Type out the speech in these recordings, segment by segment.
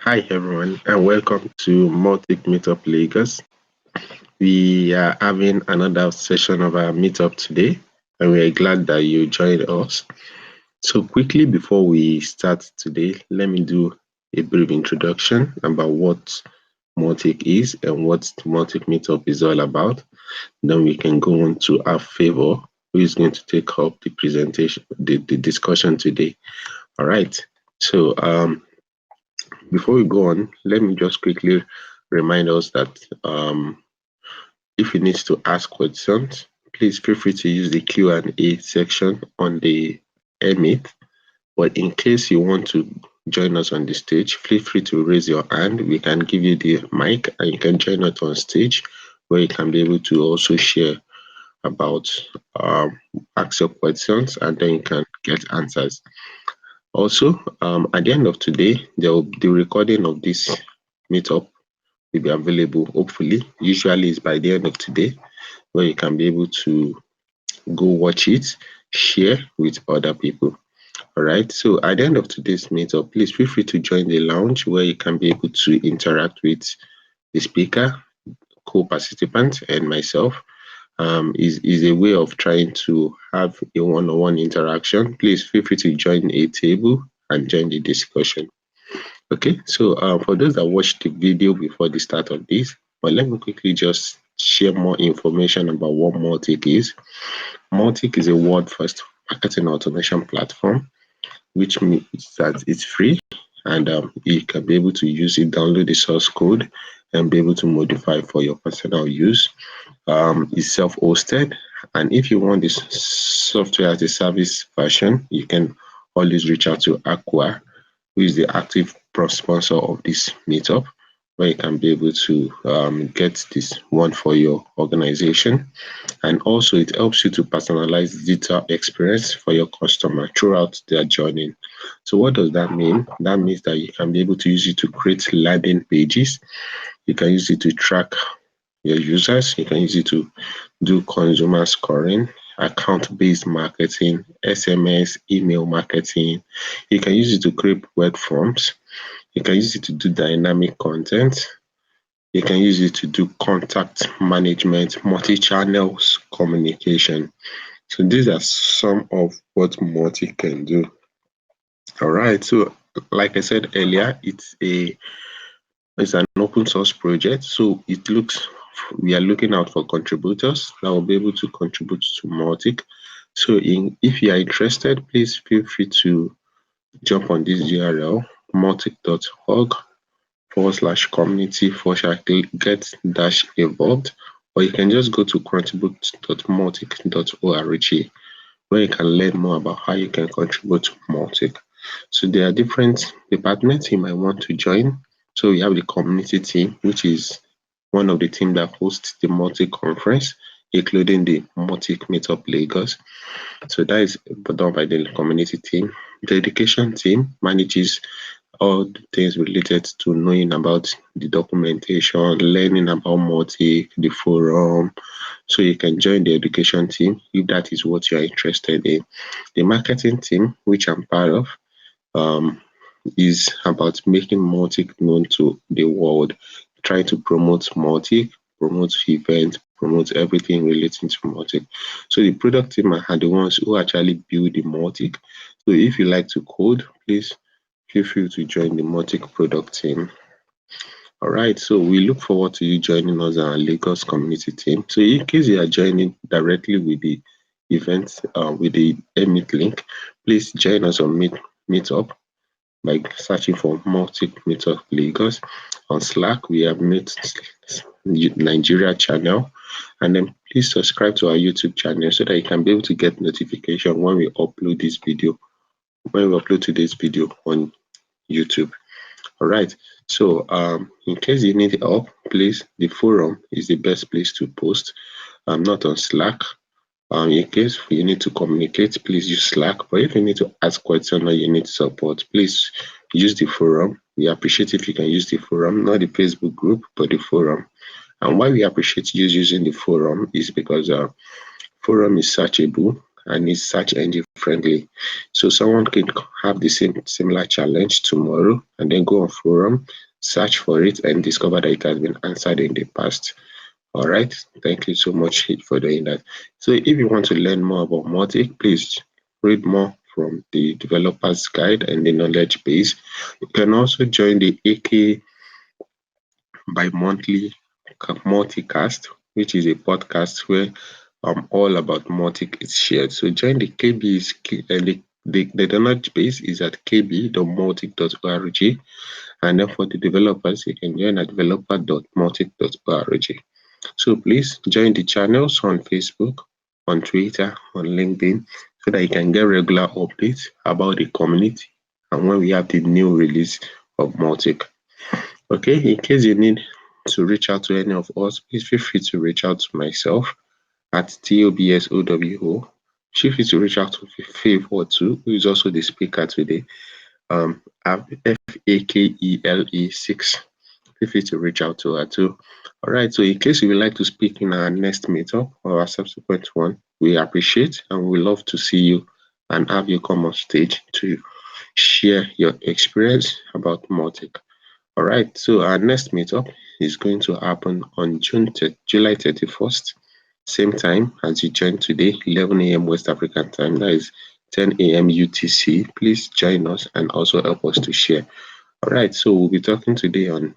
Hi everyone and welcome to Mautic Meetup Lagos. We are having another session of our meetup today and we are glad that you joined us. So quickly before we start today, let me do a brief introduction about what Mautic is and what Mautic Meetup is all about. Then we can go on to our Favour, who is going to take up the presentation, the discussion today. All right. So before we go on, let me just quickly remind us that if you need to ask questions, please feel free to use the Q&A section on the Meet. But in case you want to join us on the stage, feel free to raise your hand. We can give you the mic and you can join us on stage where you can be able to also share about ask your questions and then you can get answers. Also, at the end of today, the recording of this meetup will be available. Hopefully, usually it's by the end of today, where you can be able to go watch it, share with other people. All right. So at the end of today's meetup, please feel free to join the lounge where you can be able to interact with the speaker, co-participant, and myself. Is a way of trying to have a one-on-one interaction. Please feel free to join a table and join the discussion. Okay, so for those that watched the video before the start of this, but let me quickly just share more information about what Mautic is. Mautic is a world-first marketing automation platform, which means that it's free and you can be able to use it, download the source code, and be able to modify for your personal use. It's self-hosted, and if you want this software as a service version, you can always reach out to Aqua, who is the active sponsor of this meetup, where you can be able to get this one for your organization. And also it helps you to personalize digital experience for your customer throughout their journey. So what does that mean? That means that you can be able to use it to create landing pages. You can use it to track your users. You can use it to do consumer scoring, account-based marketing, SMS, email marketing. You can use it to create web forms. You can use it to do dynamic content. You can use it to do contact management, multi-channels communication. So these are some of what Multi can do. All right. So like I said earlier, it's an open source project. So we are looking out for contributors that will be able to contribute to Mautic. So if you are interested, please feel free to jump on this URL, mautic.org/community/get-involved, or you can just go to contribute.mautic.org where you can learn more about how you can contribute to Mautic. So there are different departments you might want to join. So we have the community team, which is one of the teams that hosts the Mautic conference, including the Mautic Meetup Lagos. So that is done by the community team. The education team manages all the things related to knowing about the documentation, learning about Mautic, the forum. So you can join the education team if that is what you are interested in. The marketing team, which I'm part of, is about making Mautic known to the world, trying to promote Mautic, promote events, promote everything relating to Mautic. So the product team are the ones who actually build the Mautic. So if you like to code, please feel free to join the Mautic product team. All right, so we look forward to you joining us on our Lagos community team. So in case you are joining directly with the event, with the Meet link, please join us on Meetup by searching for Mautic Meetup Lagos. On Slack, we have Meet Nigeria channel, and then please subscribe to our YouTube channel so that you can be able to get notification when we upload this video, when we upload today's video on YouTube. All right. So in case you need help, please, the forum is the best place to post. Not on Slack. In case you need to communicate, please use Slack. But if you need to ask questions or you need support, please use the forum. We appreciate if you can use the forum, not the Facebook group, but the forum. And why we appreciate you using the forum is because forum is searchable and it's search engine friendly. So someone can have the similar challenge tomorrow and then go on forum, search for it, and discover that it has been answered in the past. All right. Thank you so much for doing that. So if you want to learn more about Mautic, please read more from the developer's guide and the knowledge base. You can also join the AK bi-monthly multicast, which is a podcast where all about Mautic is shared. So join the KB's and the knowledge base is at kb.mautic.org, and then for the developers, you can join at developer.mautic.org. So please join the channels on Facebook, on Twitter, on LinkedIn, so that you can get regular updates about the community and when we have the new release of Mautic. Okay, in case you need to reach out to any of us, please feel free to reach out to myself at TOBSOWO. Feel free to reach out to Favour too, who is also the speaker today. FAKELE6. Feel free to reach out to her too. All right, so in case you would like to speak in our next meetup or our subsequent one, we appreciate and we love to see you and have you come on stage to share your experience about Mautic. All right, so our next meetup is going to happen on July 31st, same time as you joined today, 11 a.m. West African time, that is 10 a.m. UTC. Please join us and also help us to share. All right, so we'll be talking today on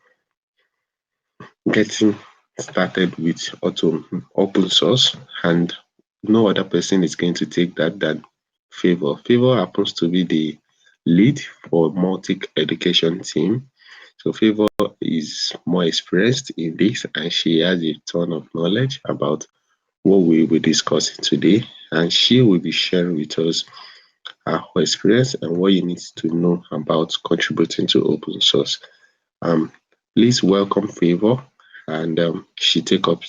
getting started with open source, and no other person is going to take that than Favour. Favour happens to be the lead for Mautic Education Team. So Favour is more experienced in this, and she has a ton of knowledge about what we will be discussing today, and she will be sharing with us her experience and what you need to know about contributing to open source. Please welcome Favour, and she take up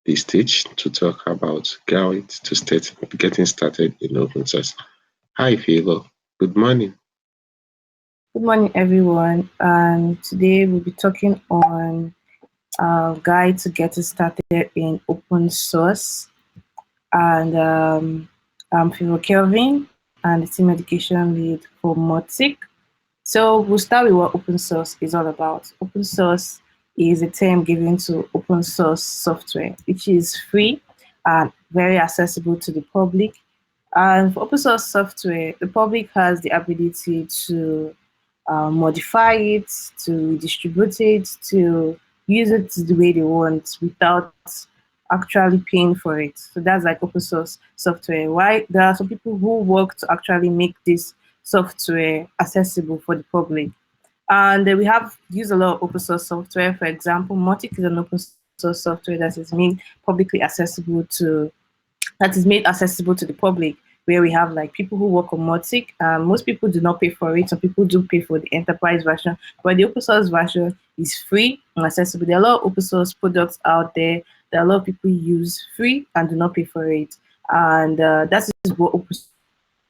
the stage to talk about getting started in open source. Hi Favour, good morning. Good morning, everyone. And today we'll be talking on a guide to getting started in open source. And I'm Favour Kelvin, and the Team Education Lead for Mautic. So we'll start with what open source is all about. Open source is a term given to open source software, which is free and very accessible to the public. And for open source software, the public has the ability to modify it, to distribute it, to use it the way they want without actually paying for it. So that's like open source software. Why there are some people who work to actually make this software accessible for the public. And we have used a lot of open source software. For example, Mautic is an open source software that is made publicly accessible to the public, where we have like people who work on Mautic. Most people do not pay for it. Some people do pay for the enterprise version, but the open source version is free and accessible. There are a lot of open source products out there that a lot of people use free and do not pay for it. And that is what open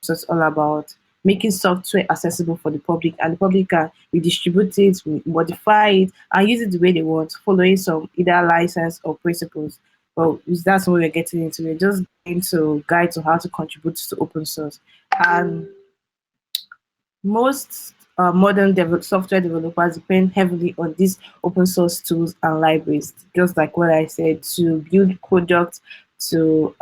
source is all about, making software accessible for the public, and the public can redistribute it, modify it, and use it the way they want, following some either license or principles. Well, that's what we're getting into. We're just going to guide to how to contribute to open source. And most modern software developers depend heavily on these open source tools and libraries, just like what I said, to build products, to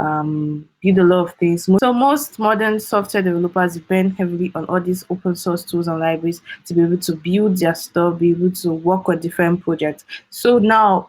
build a lot of things. So most modern software developers depend heavily on all these open source tools and libraries to be able to build their stuff, be able to work on different projects. So now,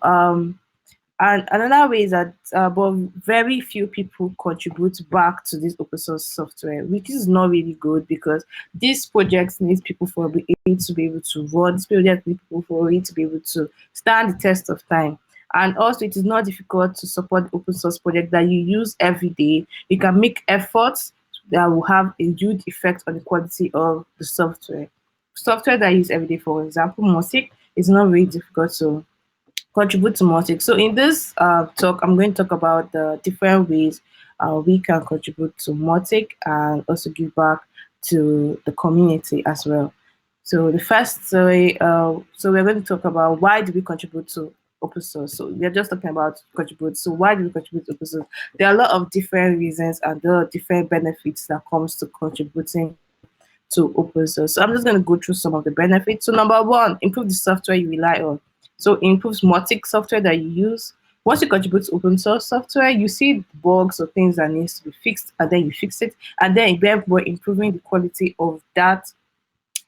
and another way is that but very few people contribute back to this open source software, which is not really good because these projects need people for it to be able to run. These projects need people for it to be able to stand the test of time. And also, it is not difficult to support open source project that you use every day. You can make efforts that will have a huge effect on the quality of the software. Software that I use every day, for example, Mautic, is not very difficult to contribute to Mautic. So in this talk, I'm going to talk about the different ways we can contribute to Mautic and also give back to the community as well. So the first way, so we're going to talk about why do we contribute to open source. So we are just talking about contribute. So why do we contribute to open source? There are a lot of different reasons and there are different benefits that comes to contributing to open source. So I'm just going to go through some of the benefits. So number one, improve the software you rely on. So it improves Mautic software that you use. Once you contribute to open source software, you see bugs or things that needs to be fixed, and then you fix it, and then therefore improving the quality of that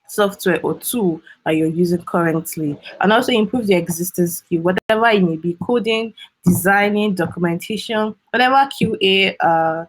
software or tool that you're using currently, and also improve the existing skill, whatever it may be, coding, designing, documentation, whatever QA,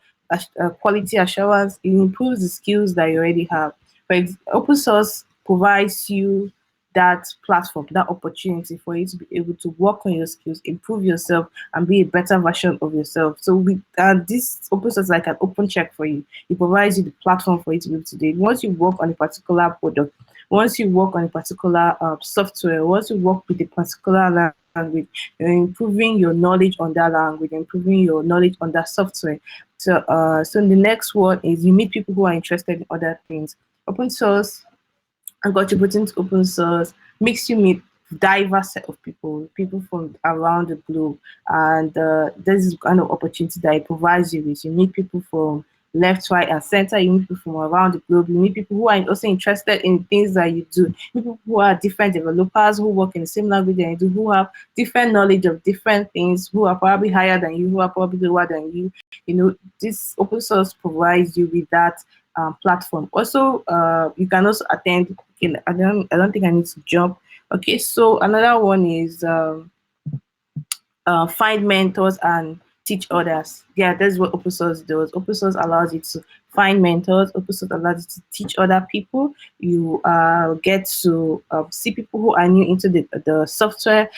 quality assurance. It improves the skills that you already have. But open source provides you that platform, that opportunity for you to be able to work on your skills, improve yourself, and be a better version of yourself. So we this open source is like an open check for you. It provides you the platform for you to be able to do it. Once you work on a particular product, once you work on a particular software, once you work with a particular language, you're improving your knowledge on that language, improving your knowledge on that software. So the next one is you meet people who are interested in other things. Open source and contributing to open source makes you meet diverse set of people, people from around the globe, and this is the kind of opportunity that it provides you with. You meet people from left, right, and center. You meet people from around the globe. You meet people who are also interested in things that you do. You meet people who are different developers who work in the same language that you do, who have different knowledge of different things, who are probably higher than you, who are probably lower than you. You know, this open source provides you with that platform. Also, you can also attend. Okay, I don't think I need to jump. Okay, so another one is find mentors and teach others. Yeah, that's what open source does. Open source allows you to find mentors. Open source allows you to teach other people. You get to see people who are new into the software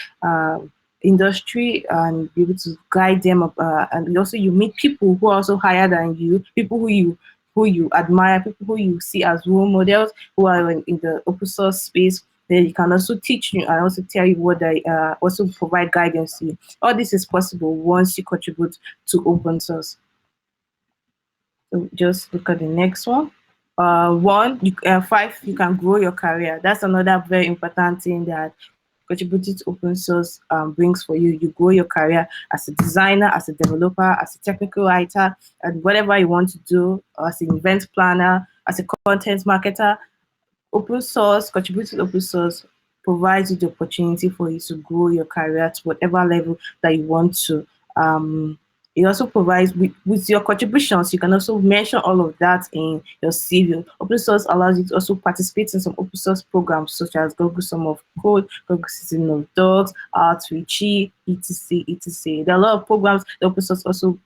industry and be able to guide them up. And also, you meet people who are also higher than you, people who you admire, people who you see as role models, who are in the open source space. Then you can also teach you and also tell you what they also provide guidance to you. All this is possible once you contribute to open source. So just look at the next one. Five, you can grow your career. That's another very important thing that contributing to open source brings for you. You grow your career as a designer, as a developer, as a technical writer, and whatever you want to do, as an event planner, as a content marketer. Open source, contributing to open source provides you the opportunity for you to grow your career to whatever level that you want to. It also provides with your contributions, you can also mention all of that in your CV. Open source allows you to also participate in some open source programs such as Google Sum of Code, Google Season of Dogs, Outreach, etc. etc. There are a lot of programs that open source also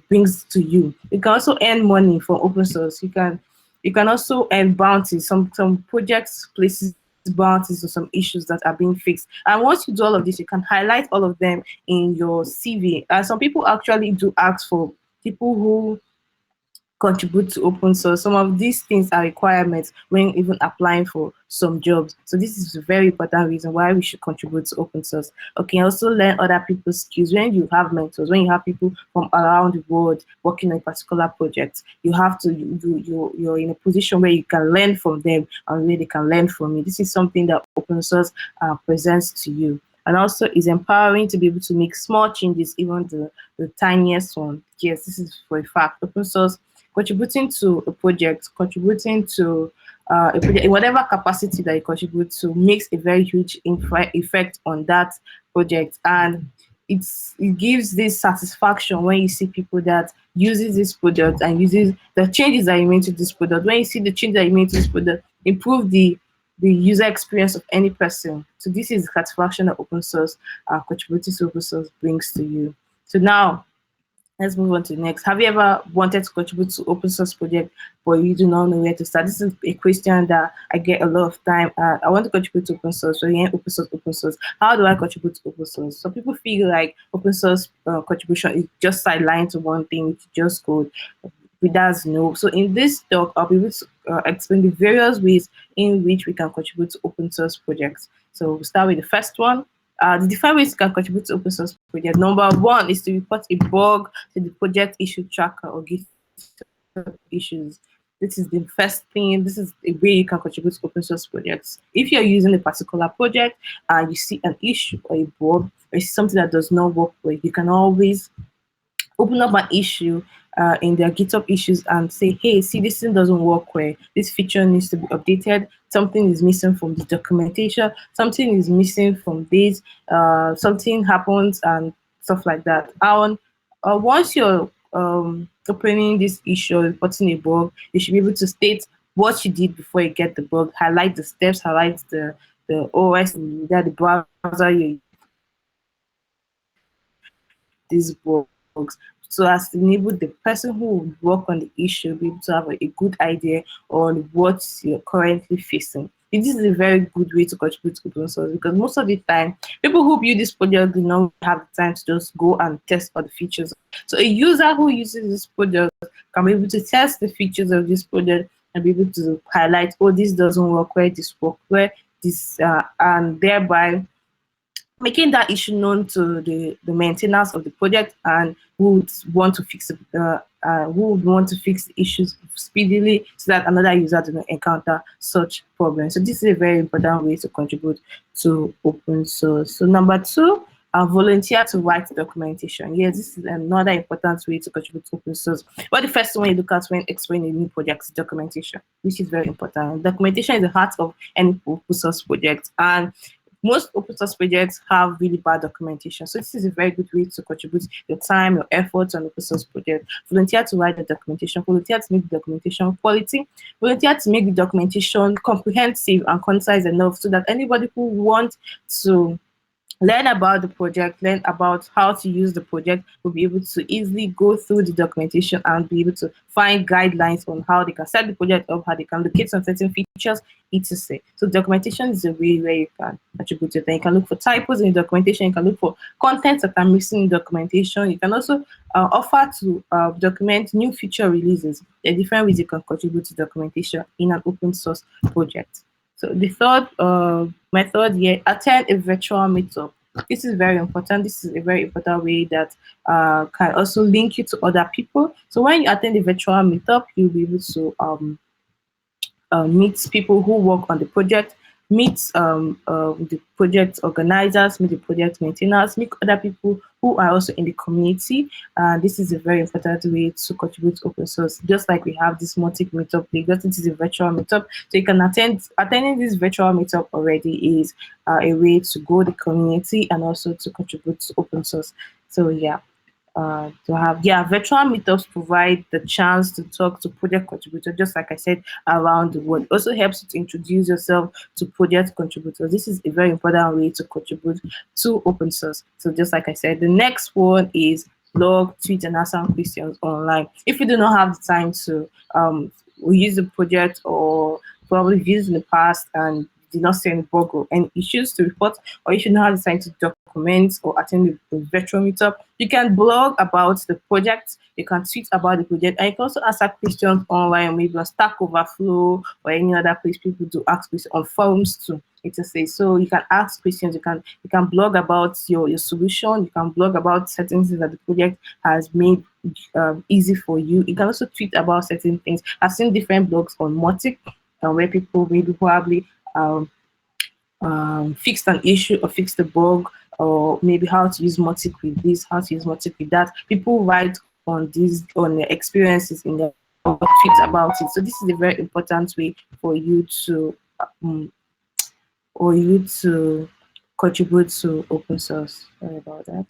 brings to you. You can also earn money from open source. You can also earn bounties. Some projects places bounties or some issues that are being fixed. And once you do all of this, you can highlight all of them in your CV. Some people actually do ask for people who contribute to open source. Some of these things are requirements when even applying for some jobs. So this is a very important reason why we should contribute to open source. Okay, also learn other people's skills. When you have mentors, when you have people from around the world working on a particular project, you have to you're in a position where you can learn from them and where they can learn from you. This is something that open source presents to you. And also is empowering to be able to make small changes, even the tiniest one. Yes, this is for a fact. Open source contributing to a project, contributing to a project in whatever capacity that you contribute to makes a very huge effect on that project, and it gives this satisfaction when you see people that uses this product and uses the changes that you made to this product. When you see the change that you made to this product improve the user experience of any person. So this is the satisfaction that open source contributing to open source brings to you. So now let's move on to the next. Have you ever wanted to contribute to open source project, but you do not know where to start? This is a question that I get a lot of time. I want to contribute to open source. So yeah, open source, open source. How do I contribute to open source? So people feel like open source contribution is just sidelined to one thing, which is just code. With us no. So in this talk, I'll be able to explain the various ways in which we can contribute to open source projects. So we'll start with the first one. The different ways you can contribute to open source project. Number one is to report a bug to the project issue tracker or GitHub issues. This is the first thing. This is a way you can contribute to open source projects. If you're using a particular project and you see an issue or a bug or something that does not work well, you can always open up an issue in their GitHub issues and say, hey, see, this thing doesn't work well. This feature needs to be updated. Something is missing from the documentation. Something is missing from this. Something happens and stuff like that. And once you're opening this issue, reporting a bug, you should be able to state what you did before you get the bug, highlight the steps, highlight the OS, that the browser you these bugs, so as to enable the person who will work on the issue be able to have a good idea on what you're currently facing. This is a very good way to contribute to open source, because most of the time, people who build this project do not have the time to just go and test all the features. So a user who uses this project can be able to test the features of this project and be able to highlight, oh, this doesn't work where this work where this, and thereby making that issue known to the maintainers of the project, and who would want to fix the issues speedily so that another user does not encounter such problems. So this is a very important way to contribute to open source. So number two, volunteer to write documentation. Yes, this is another important way to contribute to open source. But the first one you look at when exploring a new project is documentation, which is very important. Documentation is the heart of any open source project, and most open source projects have really bad documentation. So this is a very good way to contribute your time, your efforts on open source project. Volunteer to write the documentation, volunteer to make the documentation quality, volunteer to make the documentation comprehensive and concise enough so that anybody who wants to learn about the project, learn about how to use the project, will be able to easily go through the documentation and be able to find guidelines on how they can set the project up, how they can locate some certain features, etc. So documentation is a way where you can attribute it. Then you can look for typos in the documentation, you can look for contents that are missing in documentation. You can also offer to document new feature releases. There are different ways you can contribute to documentation in an open source project. So the third method here, attend a virtual meetup. This is very important. This is a very important way that can also link you to other people. So when you attend a virtual meetup, you'll be able to meet people who work on the project, meet the project organizers, meet the project maintainers, meet other people who are also in the community. This is a very important way to contribute to open source. Just like we have this Mautic Meetup Lagos, it is a virtual meetup. So you can attending this virtual meetup already is a way to grow the community and also to contribute to open source. So yeah. Virtual meetups provide the chance to talk to project contributors, just like I said, around the world. It also helps you to introduce yourself to project contributors. This is a very important way to contribute to open source. So just like I said, the next one is blog, tweet, and answer questions online. If you do not have the time to use the project, or probably used in the past and did not see any bug or any issues to report, or if you don't have the time to document or attend the virtual meetup, you can blog about the project, you can tweet about the project, and you can also answer questions online, maybe on Stack Overflow or any other place people do ask questions, on forums too. So you can ask questions, you can blog about your solution, you can blog about certain things that the project has made easy for you. You can also tweet about certain things. I've seen different blogs on Mautic where people maybe probably fixed an issue or fixed a bug, or maybe how to use Mautic with this, how to use Mautic with that. People write on their experiences in their tweet about it. So this is a very important way for you to contribute to open source. Sorry about that.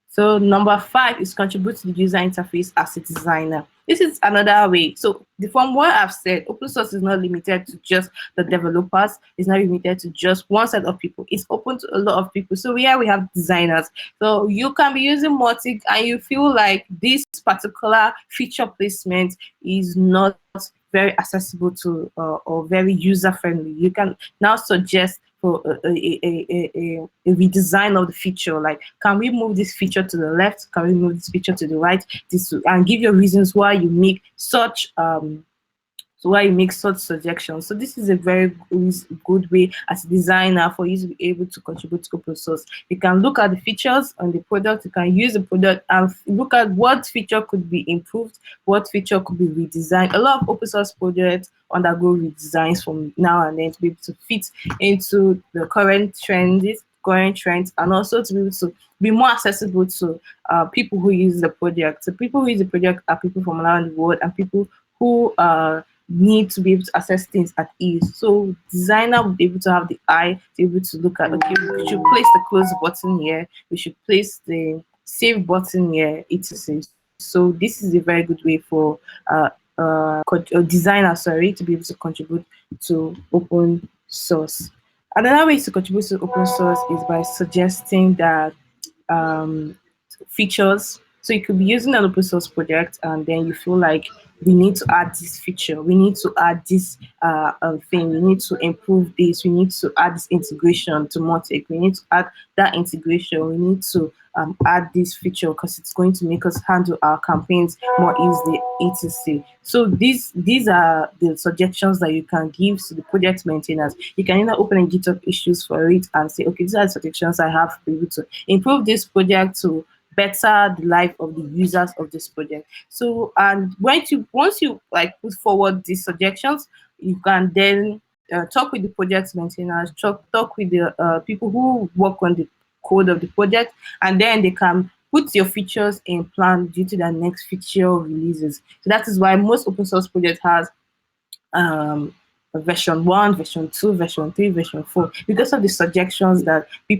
So number 5 is contribute to the user interface as a designer. This is another way. So from what I've said, open source is not limited to just the developers. It's not limited to just one set of people. It's open to a lot of people. So here we have designers. So you can be using Mautic and you feel like this particular feature placement is not very accessible to or very user friendly. You can now suggest for a redesign of the feature. Like, can we move this feature to the left? Can we move this feature to the right? And give your reasons why you make such So why you make such suggestions. So this is a very good way as a designer for you to be able to contribute to open source. You can look at the features on the product, you can use the product and look at what feature could be improved, what feature could be redesigned. A lot of open source projects undergo redesigns from now and then to be able to fit into the current trends, and also to be able to be more accessible to people who use the project. So people who use the project are people from around the world and people who need to be able to access things at ease. So designer will be able to have the eye to be able to look at, okay, we should place the close button here, we should place the save button here, etc. So this is a very good way for designer, sorry, to be able to contribute to open source. Another way to contribute to open source is by suggesting that um, features. So you could be using an open source project, and then you feel like we need to add this feature, we need to add this thing, we need to improve this, we need to add this integration to Mautic, we need to add that integration, we need to add this feature because it's going to make us handle our campaigns more easily, etc. So these are the suggestions that you can give to the project maintainers. You can either open a GitHub issues for it and say, okay, these are the suggestions I have to be able to improve this project to better the life of the users of this project. So, and once you like put forward these suggestions, you can then talk with the project maintainers, talk with the people who work on the code of the project, and then they can put your features in plan due to the next feature releases. So that is why most open source project has um, version 1, version 2, version 3, version 4, because of the suggestions that they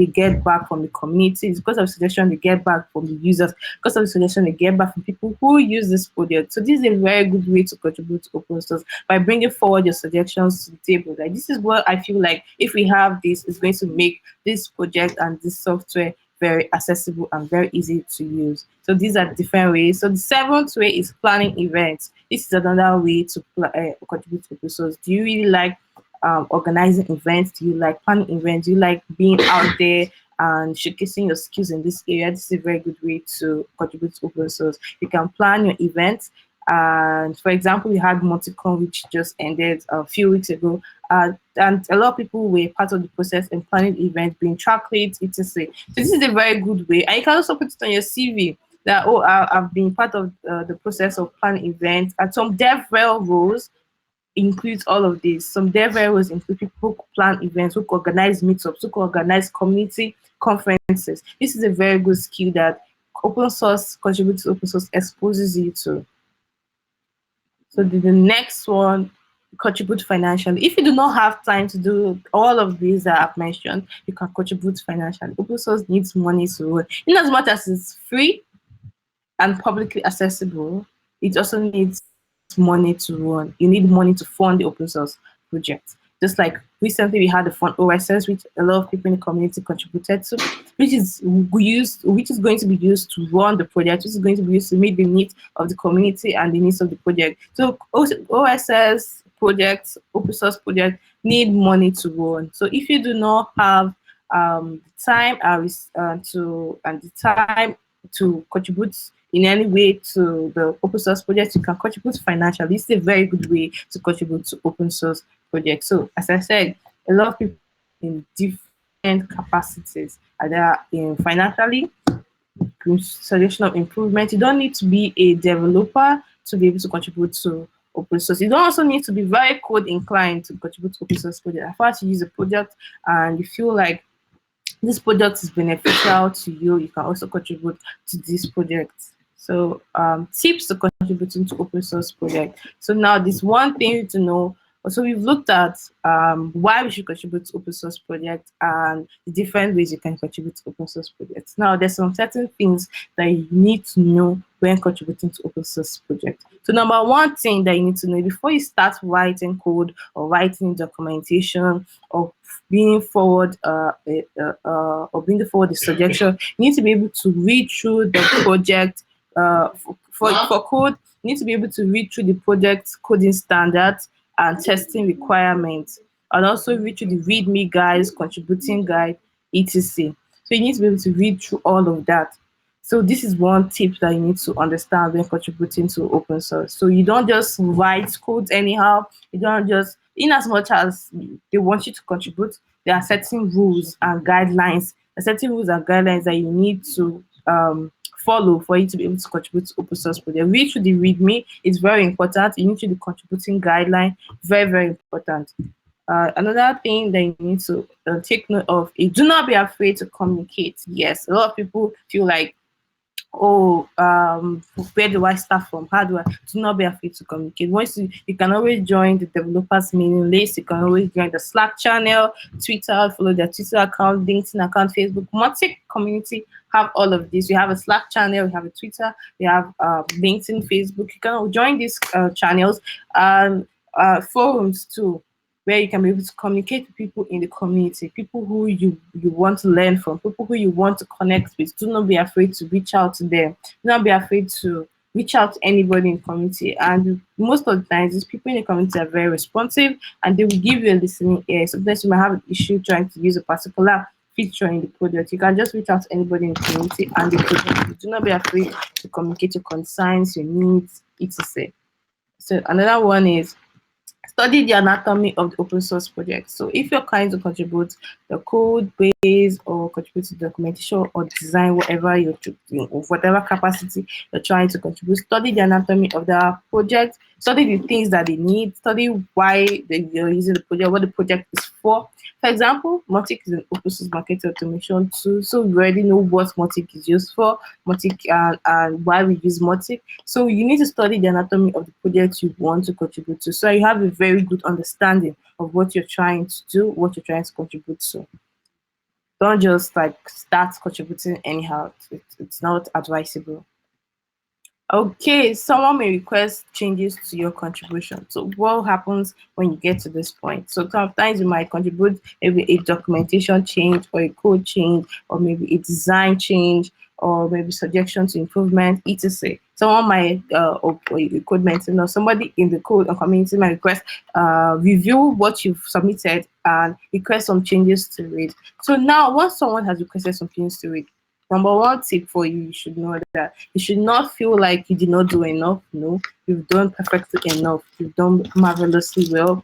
get back from the communities, because of the suggestion they get back from the users, because of the suggestion they get back from people who use this project. So this is a very good way to contribute to open source by bringing forward your suggestions to the table. Like, this is what I feel like if we have this, it's going to make this project and this software very accessible and very easy to use. So these are different ways. So the seventh way is planning events. This is another way to contribute to episodes. Do you really like organizing events? Do you like planning events? Do you like being out there and showcasing your skills in this area? This is a very good way to contribute to open source. You can plan your events. And for example, we had Multicon, which just ended a few weeks ago. And a lot of people were part of the process in planning the event, being track leads, etc. So this is a very good way. And you can also put it on your CV that, oh, I've been part of the process of planning events. And some DevRel roles includes all of this. Some DevRel roles include people who plan events, who organize meetups, who organize community conferences. This is a very good skill that open source, contribute to open source, exposes you to. So the next one, contribute financially. If you do not have time to do all of these that I've mentioned, you can contribute financially. Open source needs money to run. In as much as it's free and publicly accessible, it also needs money to run. You need money to fund the open source project. Just like recently we had the fund OSS, which a lot of people in the community contributed to, which is going to be used to run the project, which is going to be used to meet the needs of the community and the needs of the project. So OSS projects, open source projects need money to run. So if you do not have the time and the time to contribute in any way to the open source project, you can contribute financially. This is a very good way to contribute to open source projects. So as I said, a lot of people in different capacities are there in financially, suggestion of improvement. You don't need to be a developer to be able to contribute to open source. You don't also need to be very code inclined to contribute to open source project. As far as you use a project and you feel like this project is beneficial to you, you can also contribute to this project. So tips to contributing to open source project. So now this one thing to know. So we've looked at why we should contribute to open source projects and the different ways you can contribute to open source projects. Now there's some certain things that you need to know when contributing to open source projects. So number one thing that you need to know before you start writing code or writing documentation or bringing forward the suggestion, you need to be able to read through the project. For code, you need to be able to read through the project coding standards and testing requirements, and also read through the README guides, contributing guide, etc. So you need to be able to read through all of that. So this is one tip that you need to understand when contributing to open source. So you don't just write codes anyhow. You don't just, in as much as they want you to contribute, there are certain rules and guidelines. There are certain rules and guidelines that you need to follow for you to be able to contribute to open source project. Read through the README. It's very important. You need to the contributing guideline. Very, very important. Another thing that you need to take note of is do not be afraid to communicate. Yes, a lot of people feel like, oh, where do I start from? How do I? Do not be afraid to communicate. Once you can always join the developers mailing list. You can always join the Slack channel, Twitter, follow their Twitter account, LinkedIn account, Facebook. Mautic community have all of this. We have a Slack channel, we have a Twitter, we have LinkedIn, Facebook. You can join these channels and forums too, where you can be able to communicate with people in the community, people who you want to learn from, people who you want to connect with. Do not be afraid to reach out to them. Do not be afraid to reach out to anybody in the community. And most of the times, these people in the community are very responsive and they will give you a listening ear. Sometimes you might have an issue trying to use a particular feature in the project. You can just reach out to anybody in the community and they could help you. Do not be afraid to communicate your concerns, your needs, etc. So another one is study the anatomy of the open source project. So if you're trying to contribute the code base or contribute to documentation or design, whatever whatever capacity you're trying to contribute, study the anatomy of the project, study the things that they need, study why you're using the project, what the project is for. For example, Mautic is an open source market automation tool, so we already know what Mautic is used for, Mautic and why we use Mautic. So you need to study the anatomy of the project you want to contribute to, so you have a very good understanding of what you're trying to do, what you're trying to contribute to. Don't just like start contributing anyhow. It's not advisable. Okay, someone may request changes to your contribution. So what happens when you get to this point? So sometimes you might contribute maybe a documentation change or a code change or maybe a design change or maybe suggestion to improvement, etc. Someone might or a code maintainer or somebody in the code or community might request review what you've submitted and request some changes to it. So now once someone has requested some changes to it, number one tip for you, you should know that you should not feel like you did not do enough. No, you've done perfectly enough. You've done marvelously well.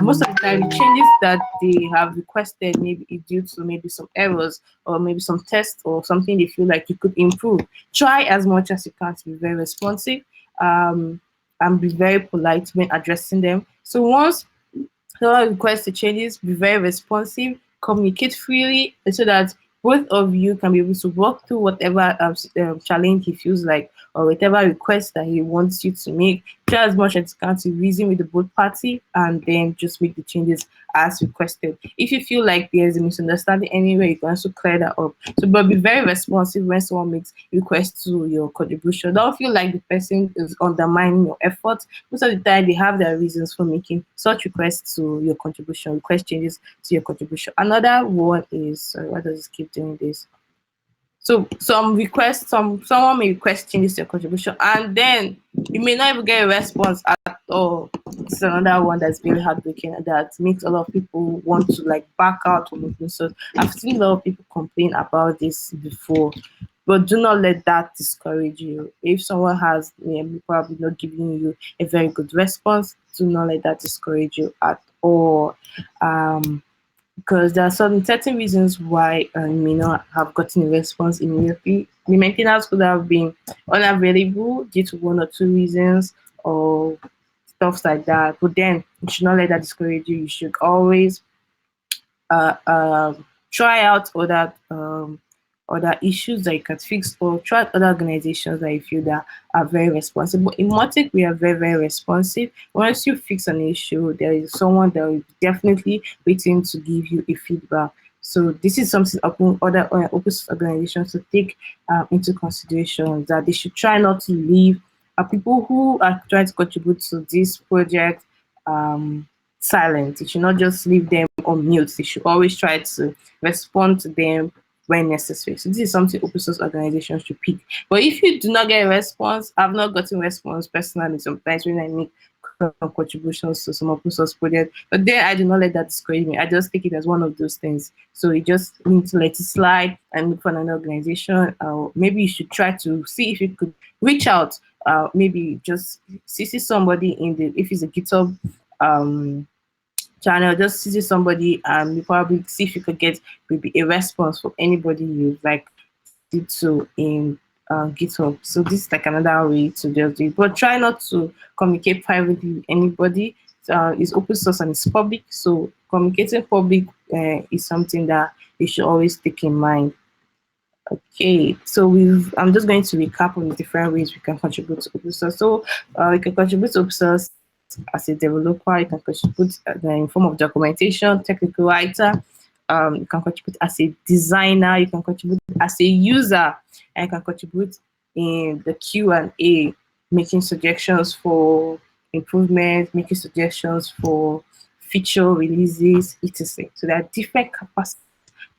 Most of the time, the changes that they have requested maybe is due to maybe some errors or maybe some tests or something they feel like you could improve. Try as much as you can to be very responsive and be very polite when addressing them. So once someone requests the changes, be very responsive, communicate freely so that both of you can be able to work through whatever challenge he feels like or whatever request that he wants you to make. Try as much as you can to reason with the both party and then just make the changes as requested. If you feel like there's a misunderstanding anywhere, you can also clear that up. So, but be very responsive when someone makes requests to your contribution. Don't feel like the person is undermining your efforts. Most of the time, they have their reasons for making such requests to your contribution, request changes to your contribution. Another one is, sorry, why does it keep doing this? So someone may request changes to your contribution, and then you may not even get a response at all. It's another one that's very heartbreaking that makes a lot of people want to like back out from open source. I've seen a lot of people complain about this before, but do not let that discourage you. If someone has probably not giving you a very good response, do not let that discourage you at all. Because there are certain reasons why you may not have gotten a response immediately. The maintainers could have been unavailable due to one or two reasons or stuff like that. But then you should not let that discourage you. You should always uh, um, try out other issues that you can fix or try out other organizations that you feel that are very responsible. In Mautic, we are very, very responsive. Once you fix an issue, there is someone that will definitely waiting to give you a feedback. So this is something other open source organizations to take into consideration, that they should try not to leave people who are trying to contribute to this project silent. You should not just leave them on mute. You should always try to respond to them when necessary. So this is something open source organizations should pick. But if you do not get a response, I've not gotten response personally sometimes when I make contributions to some open source project. But there, I do not let that discourage me. I just take it as one of those things. So you just need to let it slide and look for an organization. Maybe you should try to see if you could reach out. Maybe just see somebody in the, if it's a GitHub channel, just see somebody and you probably see if you could get maybe a response from anybody you like did to in GitHub. So this is like another way to just do it. But try not to communicate privately with anybody. It's open source and it's public. So communicating public is something that you should always take in mind. Okay, so I'm just going to recap on the different ways we can contribute to open source. So you can contribute to open source as a developer, you can contribute in form of documentation, technical writer, you can contribute as a designer, you can contribute as a user, and you can contribute in the Q&A, making suggestions for improvement, making suggestions for feature releases, etc. So there are different capacities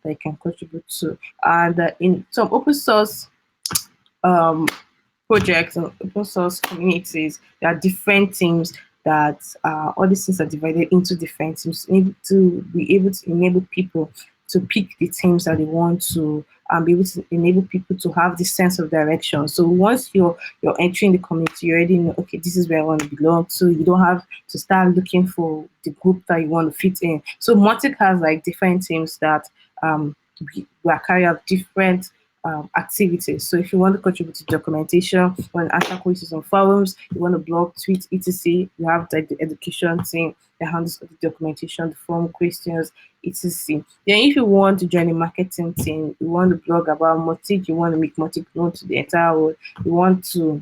that you can contribute to. And in some open source um, projects or open source communities, there are different teams that all these things are divided into different teams to be able to enable people to pick the teams that they want to be able to enable people to have this sense of direction. So once you're entering the community, you already know, okay, this is where I want to belong to. You don't have to start looking for the group that you want to fit in. So Mautic has like different teams that will carry out different activities. So if you want to contribute to documentation, you want to answer questions on forums, you want to blog, tweet, etc., you have the education team that handles the documentation, the forum questions, etc. Then if you want to join the marketing team, you want to blog about Mautic, you want to make Mautic known to the entire world, you want to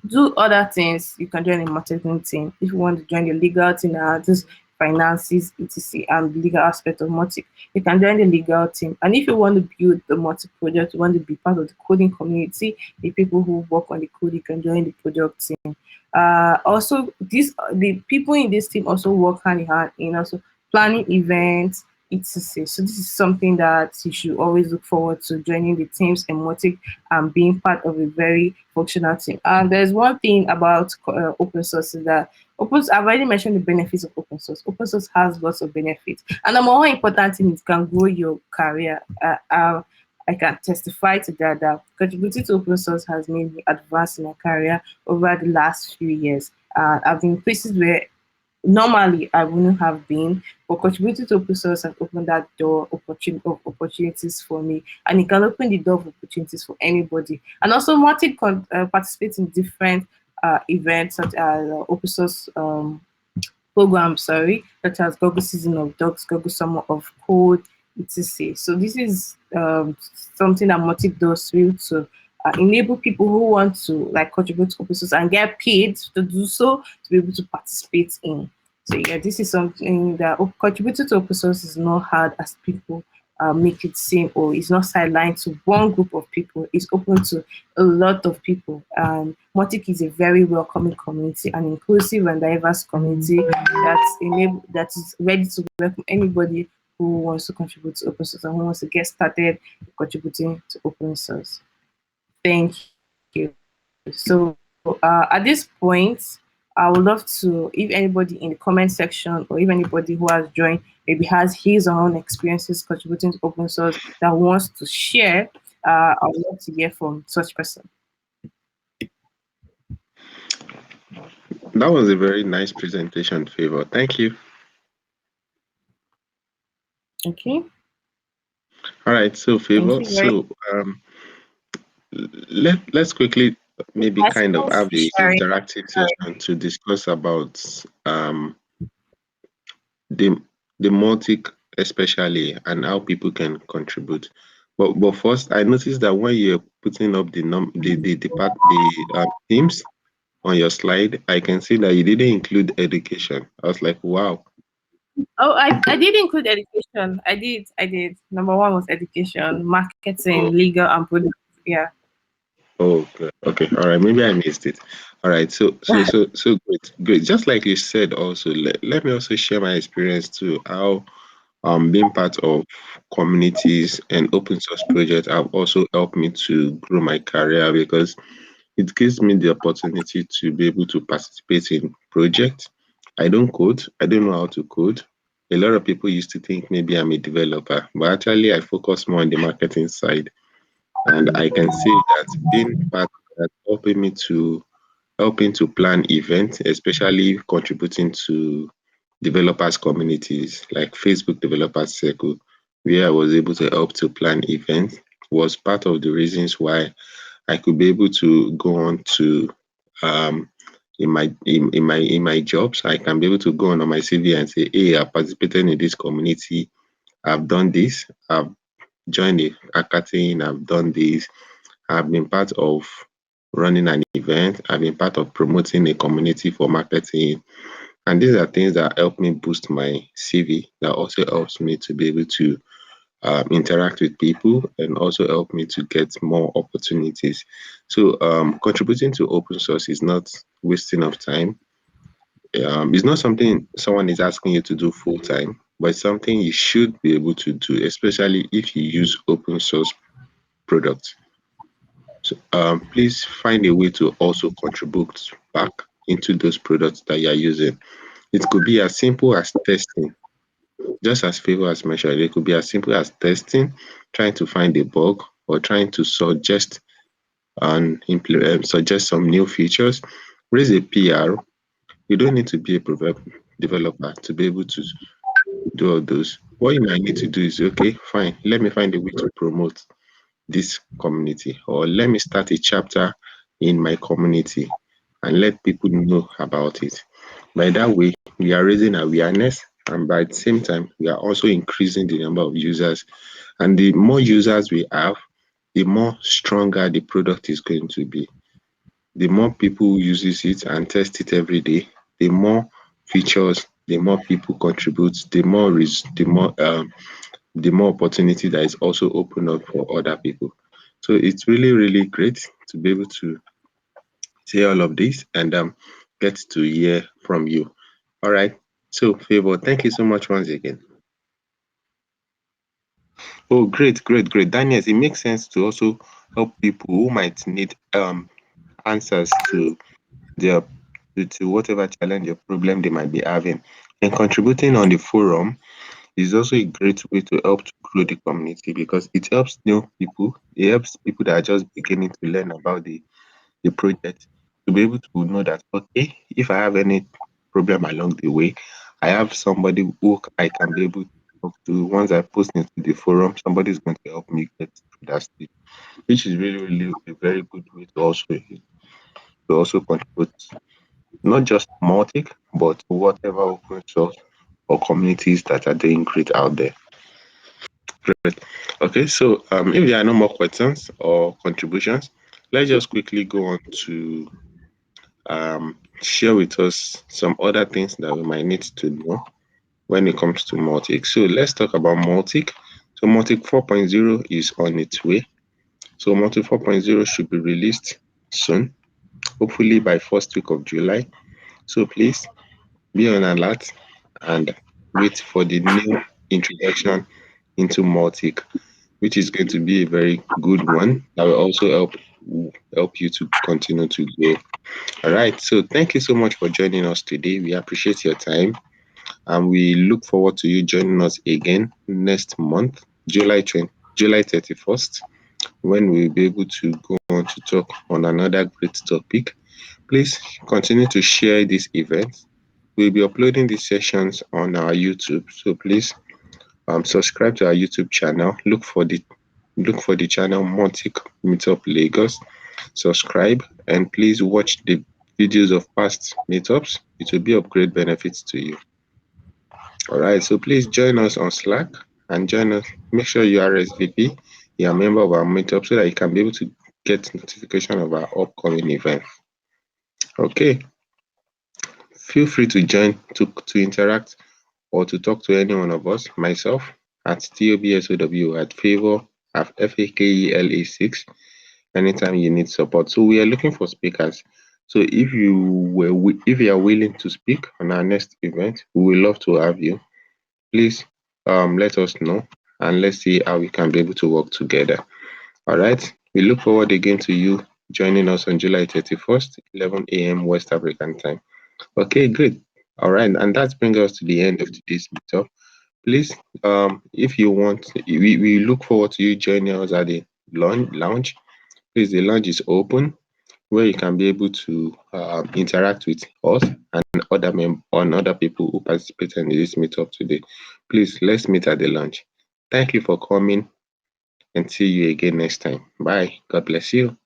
do other things, you can join a marketing team. If you want to join the legal team that handles finances, etc., and the legal aspect of Mautic, you can join the legal team. And if you want to build the Mautic project, you want to be part of the coding community, the people who work on the code, you can join the project team. Also, the people in this team also work hand in hand in also planning events, etc. So this is something that you should always look forward to, joining the teams and Mautic and being part of a very functional team. And there's one thing about open source is that I've already mentioned the benefits of open source. Open source has lots of benefits, and the more important thing, it can grow your career. I can testify to that. That contributing to open source has made me advance in my career over the last few years. I've been in places where normally I wouldn't have been, but contributing to open source has opened that door of opportunities for me, and it can open the door of opportunities for anybody. And also, Mautic participates in different events such as open source programs, sorry, such as Google Season of Docs, Google Summer of Code, etc. So this is something that Mautic does really to enable people who want to like contribute to open source and get paid to do so to be able to participate in. So yeah, this is something that contributing to open source is not hard as people make it seem, or it's not sidelined to one group of people. It's open to a lot of people. And Mautic is a very welcoming community, an inclusive and diverse community that is ready to welcome anybody who wants to contribute to open source and who wants to get started contributing to open source. Thank you. So at this point, I would love to, if anybody in the comment section or if anybody who has joined maybe has his or own experiences contributing to open source that wants to share, I would love to hear from such person. That was a very nice presentation, Favour. Thank you. Okay. All right, so Thank Favour, you very so let's quickly maybe much kind of for have a sharing. interactive session to discuss about the the Mautic especially and how people can contribute. But first, I noticed that when you're putting up the themes on your slide, I can see that you didn't include education. I was like, wow. Oh, I did include education. I did. Number one was education, marketing, Oh, legal, and product. Yeah. oh, good. Okay, all right. Maybe I missed it. All right. So great, great. Just like you said, also let me also share my experience too. How being part of communities and open source projects have also helped me to grow my career because It gives me the opportunity to be able to participate in projects. I don't code. I don't know how to code. A lot of people used to think maybe I'm a developer, but actually I focus more on the marketing side. And I can say that being part of that, helping to plan events, especially contributing to developers communities like Facebook Developers Circle, where I was able to help to plan events, was part of the reasons why I could be able to go on to um in my jobs. I can be able to go on my CV and say, hey, I participated in this community. I've done this. I've joined a hackathon. I've done this. I've been part of running an event. I've been part of promoting a community for marketing. And these are things that help me boost my CV. That also helps me to be able to interact with people and also help me to get more opportunities. So contributing to open source is not wasting of time. It's not something someone is asking you to do full time, but it's something you should be able to do, especially if you use open source products. So please find a way to also contribute back into those products that you are using. It could be as simple as testing, just as Favour has mentioned. It could be as simple as testing, trying to find a bug, or trying to suggest suggest some new features. Raise a PR. You don't need to be a developer to be able to do all those. What you might need to do is, okay, fine, let me find a way to promote this community, or let me start a chapter in my community and let people know about it. By that way, we are raising awareness, and by the same time, we are also increasing the number of users. And the more users we have, the more stronger the product is going to be. The more people uses it and test it every day, the more features, the more people contribute, the more opportunity that is also open up for other people. So it's really, really great to be able to say all of this and get to hear from you. All right. So, Favor, thank you so much once again. Oh, great, great, great. Daniel, it makes sense to also help people who might need answers to their to whatever challenge or problem they might be having. And contributing on the forum is also a great way to help to grow the community because it helps new people. It helps people that are just beginning to learn about the project to be able to know that, okay, if I have any problem along the way, I have somebody who I can be able to talk to. Once I post into the forum, somebody is going to help me get through that stage, which is really, really a very good way to also contribute not just Mautic, but whatever open source or communities that are doing great out there. Great. Okay, so if there are no more questions or contributions, let's just quickly go on to share with us some other things that we might need to know when it comes to Mautic. So let's talk about Mautic. So Mautic 4.0 is on its way. So Mautic 4.0 should be released soon, hopefully by first week of July. So please be on alert and wait for the new introduction into Mautic, which is going to be a very good one that will also help you to continue to grow. All right. So thank you so much for joining us today. We appreciate your time and we look forward to you joining us again next month, July 31st, when we'll be able to go on to talk on another great topic. Please continue to share this event. We'll be uploading these sessions on our YouTube. So please subscribe to our YouTube channel. Look for the channel Mautic Meetup Lagos. Subscribe and please watch the videos of past meetups. It will be of great benefit to you. All right, so please join us on Slack and join us. Make sure you are RSVP, you're a member of our meetup so that you can be able to get notification of our upcoming event. Okay, feel free to join to interact or to talk to any one of us, myself at TOBSOW at Favour at FAKELA6 anytime you need support. So we are looking for speakers. So if you are willing to speak on our next event, we would love to have you. Please let us know and let's see how we can be able to work together. All right. We look forward again to you joining us on July 31st, 11 a.m. West African time. Okay, good. All right, and that brings us to the end of today's meetup. Please, if you want, we look forward to you joining us at the lounge. Please, the lounge is open where you can be able to interact with us and other people who participated in this meetup today. Please, let's meet at the lounge. Thank you for coming and see you again next time. Bye. God bless you.